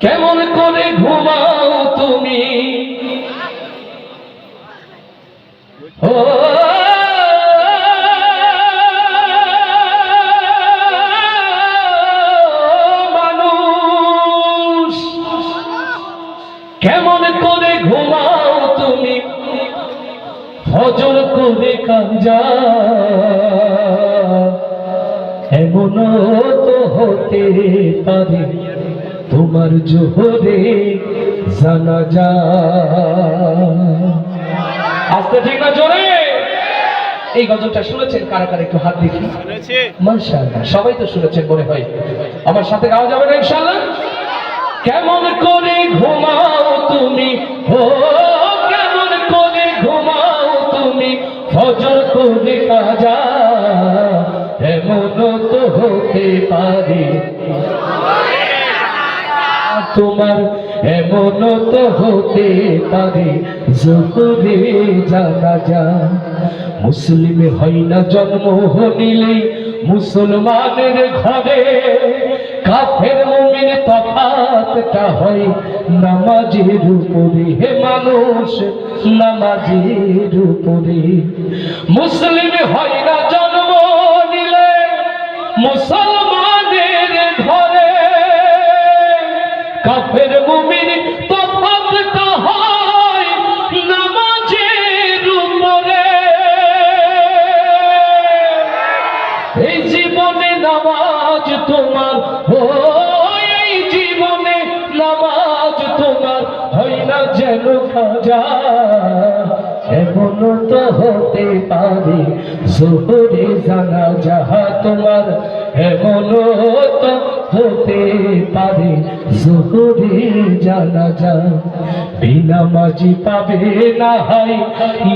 কেমন করে ঘুমাও তুমি ও মানুষ, কেমন করে ঘুমাও তুমি ফজর করে কাজা, এমন তো হতে পারে তোমার জোহরে জানাজা। আস্তে ঠিক না জোরে? এই গজলটা শুনেছেন কারা কারা একটু হাত দেখি। মাশাআল্লাহ, সবাই তো শুনেছেন মনে হয়। আমার সাথে গাওয়া যাবে না ইনশাআল্লাহ? কেমন করে ঘুমাও তুমি ও কেমন করে ঘুমাও তুমি ফজর করে কাজা, এমন তো হতে পারে তোমার, এমন তো হতে পারে জোহরে জানাজা। মুসলিম হয় না জন্ম নিলেই মুসলমানের ঘরে, কাফের মুমিন তফাৎটা হয় নামাজের উপরে। হে মানুষ, নামাজের উপরে। মুসলিম হয় না জন্ম নিলে মুসলমানের ঘরে, কাফের মুমিন তফাৎটা হয় নামাজের উপরে। এই জীবনে নামাজ তোমার ও এই জীবনে নামাজ তোমার হয় না যেন কাজা, এমন তো হতে পারে জোহরে জানাজা তোমার, এমন তো হতে পারে জোহরে জানাজা। বেনামাজি পাবে না হয়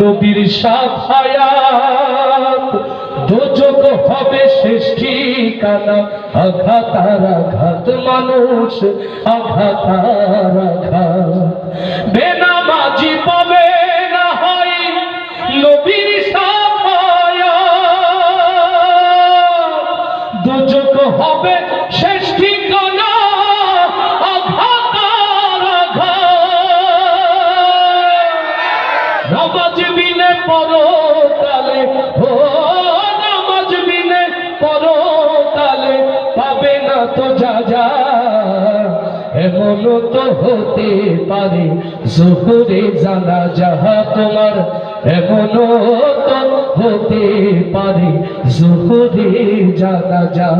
নবীর শাফায়াত, দোজখ হবে শেষ ঠিকানা। আঘাত আর আঘাত মানুষ, আঘাত আর আঘাত। বেনামাজি পাবে না হয় নবীর শাফায়াত, দোজখ হবে শেষ ঠিকানা। আঘাত আর আঘাত। নামাজ বিনে পরকালে ও নামাজ বিনে পরকালে পাবে না তো যা যা, এমন তো হতে পারে জোহরে জানাজা তোমার, এমন তো হতে পারে জোহরে জানাজা।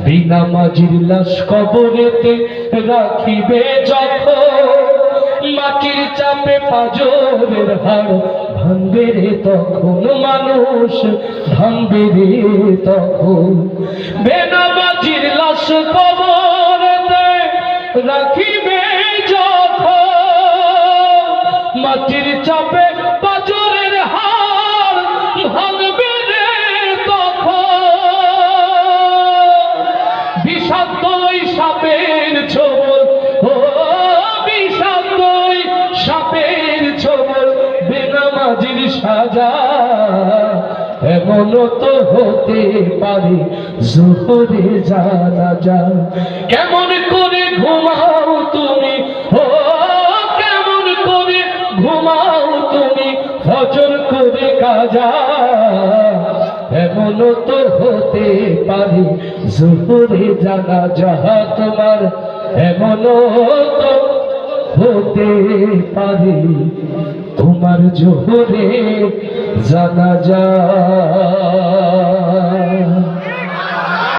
বেনামাজির লাশ কবরেতে রাখিবে যখন, মাটির চাপে পাঁজরের হাড় ভাঙবে রে তখন মানুষ, ভাঙবে রে তখন। বেনামাজির লাশ কবরেতে রাখিবে যখন, মাটির চাপে পাঁজরের হাড় ভাঙবে রে তখন। বিষাক্ত সাপের ছোবল ও বিষাক্ত সাপের ছোবল বেনামাজির সাজা, এমন তো হতে পারে জোহরে জানাজা। কেমন করে ঘুমাও তুমি ও কেমন করে ঘুমাও তুমি ফজর করে কাজা, এমন তো হতে পারে জোহরে জানাজা তোমার, এমন তো হতে পারে তোমার জোহরে জানাজা।